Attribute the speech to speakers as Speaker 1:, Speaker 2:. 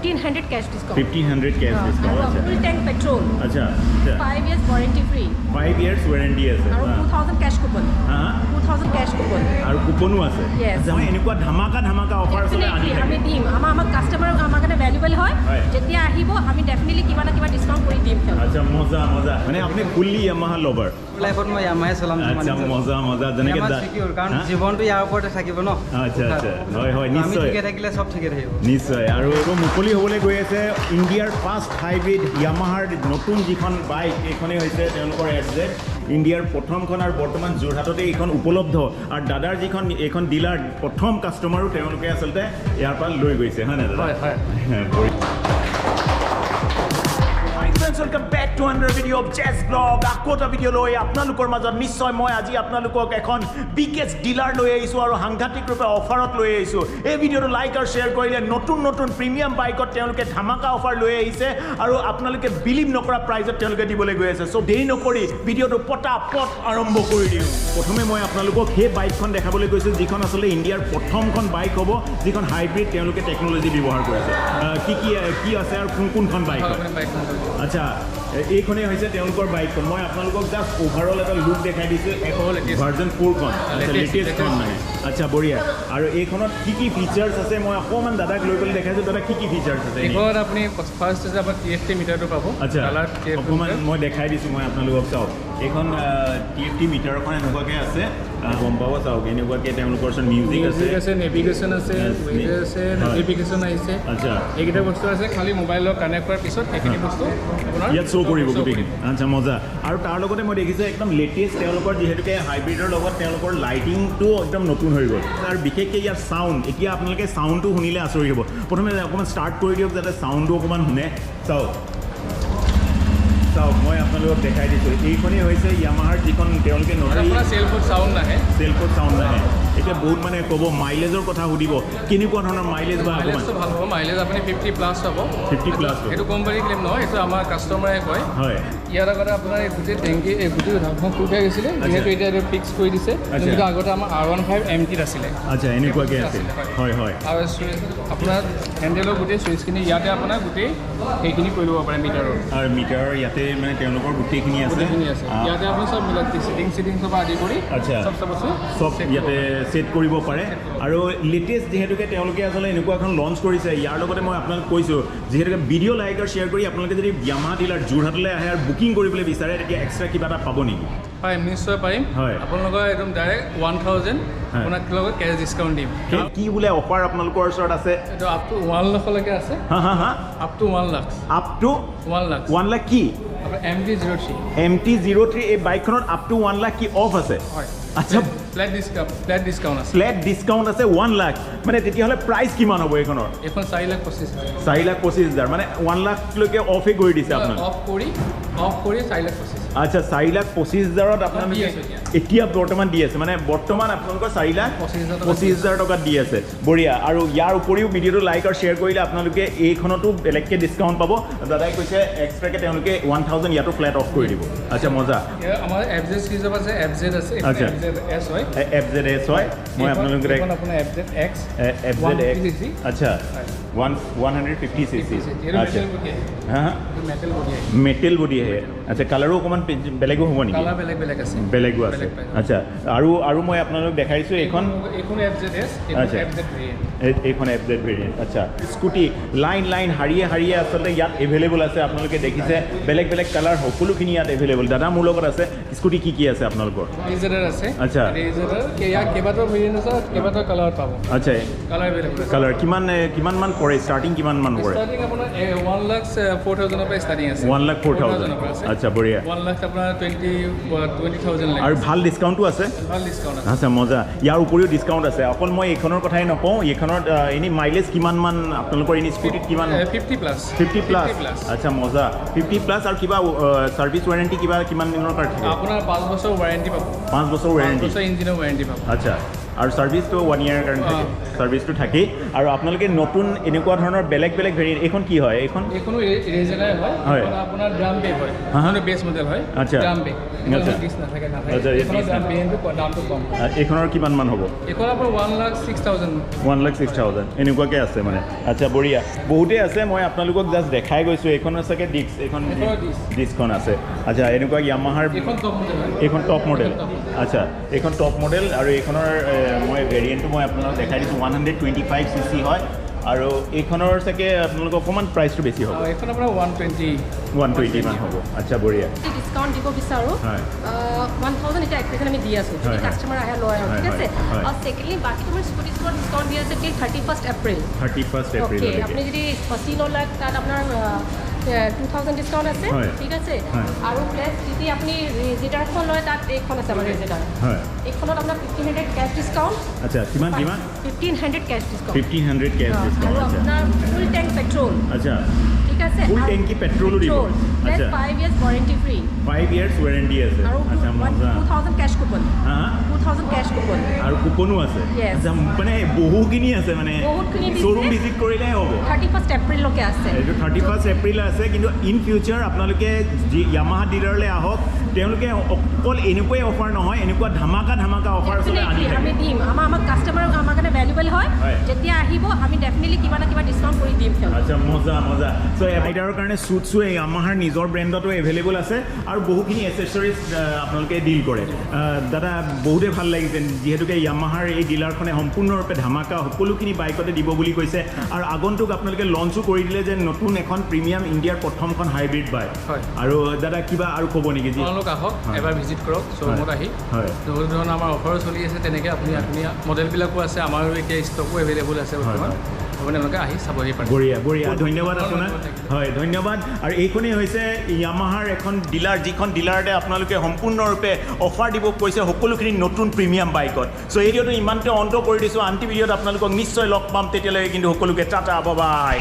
Speaker 1: 1500 cash discount.
Speaker 2: 1500 cash discount.
Speaker 1: And full tank petrol.
Speaker 2: अच्छा
Speaker 1: 5 years warranty free.
Speaker 2: 5 years warranty আছে
Speaker 1: আৰু 2000 cash coupon. 2000 cash coupon.
Speaker 2: আৰু কুপনো আছে
Speaker 1: Yes.
Speaker 2: আচ্ছা এনেকুৱা ধামাকা অফাৰ আছে
Speaker 1: আমি দিম আমাৰ কাস্টমাৰ আমাৰ কাৰণে ভ্যালুয়েবল হয় যেতিয়া আহিব আমি ডেফিনেটলি কিবা না কিবা ডিসকাউন্ট কৰি দিম
Speaker 2: আচ্ছা মজা মানে আপনি ফুললি ইয়ামাহা লভাৰ
Speaker 3: লাইফত মই ইয়ামাহাই চলাম
Speaker 2: আচ্ছা মজা যেনেকৈ
Speaker 3: কাৰণ জীৱনটো ইয়াৰ ওপৰতে থাকিব ন
Speaker 2: আচ্ছা হয় নিশ্চয়
Speaker 3: ঠিকে থাকিলে চব ঠিকে থাকিব
Speaker 2: নিশ্চয় আৰু মুকলি হ'বলৈ গৈ আছে ইণ্ডিয়াৰ ফাৰ্ষ্ট হাইব্ৰিড ইয়ামাহাৰ নতুন যিখন বাইক এইখনেই হৈছে তেওঁলোকৰ এফজেড ইণ্ডিয়াৰ প্ৰথমখন আৰু বৰ্তমান যোৰহাটতে এইখন উপলব্ধ আৰু দাদাৰ যিখন এইখন ডিলাৰ প্ৰথম কাষ্টমাৰো তেওঁলোকে আচলতে ইয়াৰ পৰা লৈ গৈছে হয় নাই দাদা
Speaker 3: হয়
Speaker 2: Welcome back to another video of Jazz Vlog. আকৌ এটা ভিডিঅ' লৈ আপোনালোকৰ মাজত নিশ্চয় মই আজি আপোনালোকক এখন বিগেষ্ট ডিলাৰ লৈ আহিছোঁ আৰু সাংঘাতিক ৰূপে অফাৰত লৈ আহিছোঁ এই ভিডিঅ'টো লাইক আৰু শ্বেয়াৰ কৰিলে নতুন প্ৰিমিয়াম বাইকত তেওঁলোকে ধামাকা অফাৰ লৈ আহিছে আৰু আপোনালোকে বিলিভ নকৰা প্ৰাইজত তেওঁলোকে দিবলৈ গৈ আছে চ' দেৰি নকৰি ভিডিঅ'টো পটাপট আৰম্ভ কৰি দিওঁ প্ৰথমে মই আপোনালোকক সেই বাইকখন দেখাবলৈ গৈছোঁ যিখন আচলতে ইণ্ডিয়াৰ প্ৰথমখন বাইক হ'ব যিখন হাইব্ৰিড তেওঁলোকে টেকন'লজি ব্যৱহাৰ কৰিছে কি আছে আৰু কোনখন বাইক আচ্ছা এইখনেই হৈছে তেওঁলোকৰ বাইকখন মই আপোনালোকক জাষ্ট অভাৰঅল এটা লুক দেখাই দিছোঁ ভাৰ্জন 4খন লেটেষ্টখন মানে আচ্ছা বঢ়িয়া আৰু এইখনত কি ফিচাৰ্ছ আছে মই অকণমান দাদাক লৈ পেলাই দেখাইছোঁ দাদা কি ফিচাৰ্ছ আছে
Speaker 3: এইখনত আপুনি ফাৰ্ষ্ট হৈছে আপোনাৰ TFT মিটাৰটো পাব
Speaker 2: আচ্ছা অকণমান মই দেখাই দিছোঁ মই আপোনালোকক চাওক এইখন TFT মিটাৰখন এনেকুৱাকৈ আছে গম পাব চাওক এনেকুৱাকৈ তেওঁলোকৰ ওচৰত মিউজিক আছে
Speaker 3: নেভিগেশ্যন আছে নটিফিকেশ্যন আহিছে
Speaker 2: আচ্ছা
Speaker 3: এইকেইটা বস্তু আছে খালি মোবাইলত কানেক্ট কৰাৰ পিছত সেইখিনি বস্তু আপোনাৰ
Speaker 2: ইয়াত শ্ব' কৰিব গোটেইখিনি আচ্ছা মজা আৰু তাৰ লগতে মই দেখিছোঁ একদম লেটেষ্ট তেওঁলোকৰ যিহেতুকে হাইব্ৰিডৰ লগত তেওঁলোকৰ লাইটিংটো একদম নতুন হৈ গ'ল আৰু বিশেষকৈ ইয়াৰ চাউণ্ড এতিয়া আপোনালোকে চাউণ্ডটো শুনিলে আচৰিত হ'ব প্ৰথমে অকণমান ষ্টাৰ্ট কৰি দিয়ক যাতে চাউণ্ডটো অকণমান শুনে চাওক মই আপোনালোকক দেখাই দিছোঁ এইখনেই হৈছে ইয়ামাহাৰ যিখন তেওঁলোকে
Speaker 3: চেলফোন চাউণ্ড নাহে
Speaker 2: এতিয়া বহুত মানে ক'ব মাইলেজৰ কথা সুধিব কেনেকুৱা ধৰণৰ মাইলেজ বা
Speaker 3: ভাল হ'ব মাইলেজ আপুনি 50 প্লাছ পাব
Speaker 2: 50 প্লাছ
Speaker 3: এইটো কোম্পানী ক্লেইম নহয় এইটো আমাৰ কাষ্টমাৰে কয়
Speaker 2: হয়
Speaker 3: ইয়াৰ আগতে আপোনাৰ এই গোটেই টেংকি এই গোটেই ঢাকখন খুলি থৈ গৈছিলে যিহেতু এতিয়া এইটো ফিক্স কৰি দিছে কিন্তু আগতে আমাৰ R15 MT আছিলে
Speaker 2: আচ্ছা এনেকুৱাকৈ আছিল হয়
Speaker 3: আৰু আপোনাৰ হেণ্ডেলৰ গোটেই চুইচখিনি ইয়াতে আপোনাৰ গোটেই সেইখিনি কৰি ল'ব পাৰে মিটাৰৰ
Speaker 2: আৰু মিটাৰৰ ইয়াতে মানে তেওঁলোকৰ গোটেইখিনি আছে
Speaker 3: ইয়াতে আপুনি চব মিলাই চিটিং চব আদি কৰি
Speaker 2: আচ্ছা চব ইয়াতে ছেট কৰিব পাৰে আৰু লেটেষ্ট যিহেতুকে তেওঁলোকে আচলতে এনেকুৱা এখন লঞ্চ কৰিছে ইয়াৰ লগতে মই আপোনালোক কৈছোঁ যিহেতুকে ভিডিঅ' লাইক আৰু শ্বেয়াৰ কৰি আপোনালোকে যদি ইয়ামাহা ডিলাৰ যোৰহাটলৈ আহে আৰু বুকিং কৰিবলৈ বিচাৰে তেতিয়া এক্সট্ৰা কিবা এটা পাব নেকি
Speaker 3: পাৰিম নিশ্চয় পাৰিম
Speaker 2: হয়
Speaker 3: আপোনালোকৰ একদম ডাইৰেক্ট 1000 আপোনাক লগত কেছ ডিছকাউণ্ট দিম
Speaker 2: কি বোলে অফাৰ আপোনালোকৰ ওচৰত আছে
Speaker 3: এইটো আপ টু 1 লাখলৈকে আছে up to 1 lakh
Speaker 2: up to 1 lakh কি MT-03 এই বাইকখনত আপ টু 1 লাখ কি অফ আছে আচ্ছা
Speaker 3: ফ্লেট ডিছকাউণ্ট আছে
Speaker 2: ফ্লেট ডিছকাউণ্ট আছে 1 লাখ মানে তেতিয়াহ'লে প্ৰাইচ কিমান হ'ব এইখনৰ
Speaker 3: এইখন
Speaker 2: 4,25,000 মানে 1 লাখলৈকে অফেই কৰি দিছে আপোনাক
Speaker 3: অফ কৰি 4,25,000
Speaker 2: আচ্ছা 4,25,000ত আপোনালোকে এতিয়া বৰ্তমান দি আছে মানে বৰ্তমান আপোনালোকৰ 4,25,000 টকাত দি আছে বঢ়িয়া আৰু ইয়াৰ উপৰিও ভিডিঅ'টো লাইক আৰু শ্বেয়াৰ কৰিলে আপোনালোকে এইখনতো বেলেগকৈ ডিছকাউণ্ট পাব দাদাই কৈছে এক্সট্ৰাকৈ তেওঁলোকে 1,000 ইয়াতো ফ্লেট অফ কৰি দিব আচ্ছা মজা
Speaker 3: আমাৰ FZ চিৰিজৰ আছে FZ আছে FZ হয়
Speaker 2: FZ হয় মই আপোনালোকে
Speaker 3: আপোনাৰ FZ
Speaker 2: আচ্ছা 150cc আচ্ছা মেটেল বডি আহে আচ্ছা কালাৰো অকণমান বেলেগো হ'ব নেকি
Speaker 3: কালাৰ বেলেগ আছে
Speaker 2: বেলেগো আছে আচ্ছা আৰু মই আপোনালোক দেখাইছোঁ এইখন
Speaker 3: FZS
Speaker 2: এইখন FZ ভেৰিয়েণ্ট আচ্ছা স্কুটি লাইন শাৰীয়ে আচলতে ইয়াত এভেইলেবল আছে আপোনালোকে দেখিছে বেলেগ কালাৰ সকলোখিনি ইয়াত এভেইলেবল দাদা মোৰ লগত আছে স্কুটি কি আছে আপোনালোকৰ
Speaker 3: আছে
Speaker 2: আচ্ছা
Speaker 3: কেইবাটাও ভেৰিয়েণ্ট আছে কেইবাটাও কালাৰ পাব
Speaker 2: আচ্ছা কালাৰ কিমান মান পৰে ষ্টাৰ্টিং কিমান মান পৰে
Speaker 3: ষ্টাৰ্টিং আপোনাৰ 1,04,000 পৰা ষ্টাৰ্টিং আছে
Speaker 2: 1,04,000 আচ্ছা বঢ়িয়া
Speaker 3: 1 লাখ আপোনাৰ 20,000
Speaker 2: আৰু ভাল ডিছকাউণ্টো আছে আচ্ছা মজা ইয়াৰ উপৰিও ডিছকাউণ্ট আছে অকল মই এইখনৰ কথাই নকওঁ এইখনত এনেই মাইলেজ কিমান মান আপোনালোকৰ এনেই স্কুটিত কিমান 50 প্লাছ আচ্ছা মজা 50 প্লাছ আৰু কিবা ছাৰ্ভিচ ৱাৰেণ্টি কিমান দিনৰ কাৰণে থাকে
Speaker 3: আপোনাৰ 5 বছৰ ৱাৰেণ্টি পাব
Speaker 2: 5 বছৰ ৱাৰেণ্টি
Speaker 3: ইঞ্জিনৰ ৱাৰেণ্টি পাব
Speaker 2: আচ্ছা আৰু ছাৰ্ভিচটো 1 ইয়াৰৰ কাৰণে থাকে ছাৰ্ভিচটো থাকেই আৰু আপোনালোকে নতুন এনেকুৱা ধৰণৰ বেলেগ বেলেগ ভেৰিয়েণ্ট এইখন কি হয় এইখনো
Speaker 3: ইৰেজাৰে হয় আপোনাৰ ড্ৰাম বেগ হয় এইখনো বেছ মডেল হয় ড্ৰাম বেগ দামটো কম
Speaker 2: এইখনৰ কিমানমান হ'ব
Speaker 3: এইখন আপোনাৰ 1,06,000
Speaker 2: 1,06,000 এনেকুৱাকৈ আছে মানে আচ্ছা বঢ়িয়া বহুতেই আছে মই আপোনালোকক জাষ্ট দেখাই গৈছোঁ এইখনৰ চাগে এইখন ডিস্কখন আছে আচ্ছা এনেকুৱা য়ামাহাৰ এইখন টপ মডেল আচ্ছা এইখন টপ মডেল আৰু এইখনৰ মই ভেৰিয়েণ্টটো মই আপোনালোকক দেখাই দিছোঁ 125 cc হয় আৰু এইখনৰ চাগে আপোনালোকৰ অকণমান প্ৰাইচটো বেছি হ'ব
Speaker 3: এইখন আপোনাৰ 120
Speaker 2: মান হ'ব আচ্ছা বঢ়িয়া
Speaker 1: ডিছকাউণ্ট দিব বিচাৰোঁ 1,000 এতিয়া এক্সেছন আমি দি আছোঁ যদি কাষ্টমাৰ আহে লয় আৰু ঠিক আছে আৰু ছেকেণ্ডলি বাকী তোমাৰ স্কুটিছবোৰত ডিছকাউণ্ট দি আছে কি 31st এপ্ৰিল অ'কে আপুনি যদি 80 লাখ তাত আপোনাৰ 2,000 ডিছকাউণ্ট আছে ঠিক আছে আৰু প্লাছ যদি আপুনি ৰেজিটাৰখন লয় তাত এইখন আছে আমাৰ ৰেজিটাৰ এইখনত আপোনাৰ 1,500 কেছ ডিছকাউণ্ট
Speaker 2: আচ্ছা কিমান
Speaker 1: 1,500 কেছ ডিছকাউণ্ট
Speaker 2: 1,500 কেছ ডিছকাউণ্ট
Speaker 1: আৰু আপোনাৰ ফুল টেংক পেট্ৰল
Speaker 2: আচ্ছা
Speaker 1: ঠিক আছে
Speaker 2: ফুল টেংকি পেট্ৰলো দিব
Speaker 1: আচ্ছা 5 years warranty free
Speaker 2: 5 years warranty আছে
Speaker 1: আৰু
Speaker 2: আচ্ছা মজা
Speaker 1: 2,000 কেছ কুপন 2,000 কেছ কুপন
Speaker 2: আৰু কুপনো আছে আচ্ছা মানে বহুখিনি আছে মানে শ্ব'ৰুম ভিজিট কৰিলেহে হ'ব
Speaker 1: 31st এপ্ৰিললৈকে আছে
Speaker 2: এইটো 31st এপ্ৰিল আছে কিন্তু ইন ফিউচাৰ আপোনালোকে য়ামাহা ডিলাৰলৈ আহক তেওঁলোকে অকল এনেকুৱাই অফাৰ নহয় এনেকুৱা ধামাকা অফাৰ
Speaker 1: আমি দিম আমাৰ কাষ্টমাৰ আমাৰ কাৰণে ভেলুৱেবল হয় যেতিয়া আহিব আমি ডেফিনেটলি কিবা না কিবা ডিছকাউণ্ট কৰি দিম
Speaker 2: আচ্ছা মজা চ' ৰাইডাৰৰ কাৰণে শ্বুটছো য়ামাহাৰ নিজৰ ব্ৰেণ্ডতো এভেইলেবল আছে আৰু বহুখিনি এচেছৰিজ আপোনালোকে ডিল কৰে দাদা বহুতেই ভাল লাগিছে যিহেতুকে য়ামাহাৰ এই ডিলাৰখনে সম্পূৰ্ণৰূপে ধামাকা সকলোখিনি বাইকতে দিব বুলি কৈছে আৰু আগন্তুক আপোনালোকে লঞ্চো কৰি দিলে যে নতুন এখন প্ৰিমিয়াম ইণ্ডিয়াৰ প্ৰথমখন হাইব্ৰিড বাইক আৰু দাদা কিবা আৰু ক'ব নেকি
Speaker 3: আপোনালোক আহক এবাৰ ভিজিট কৰক শ্ব'ৰুমত আহি বহুত ধৰণৰ আমাৰ অফাৰো চলি আছে তেনেকৈ আপুনি মডেলবিলাকো আছে আমাৰো এতিয়া ষ্টকো এভেইলেবল আছে বৰ্তমান আপোনালোকে আহি চাবহি পাৰে
Speaker 2: বঢ়িয়া ধন্যবাদ আপোনাক হয় ধন্যবাদ আৰু এইখনেই হৈছে য়ামাহাৰ এখন ডিলাৰ যিখন ডিলাৰতে আপোনালোকে সম্পূৰ্ণৰূপে অফাৰ দিব কৈছে সকলোখিনি নতুন প্ৰিমিয়াম বাইকত চ' এই ভিডিঅ'টো ইমানতে অন্ত কৰি দিছোঁ আনটি ভিডিঅ'ত আপোনালোকক নিশ্চয় লগ পাম তেতিয়ালৈকে কিন্তু সকলোকে টাটা বাই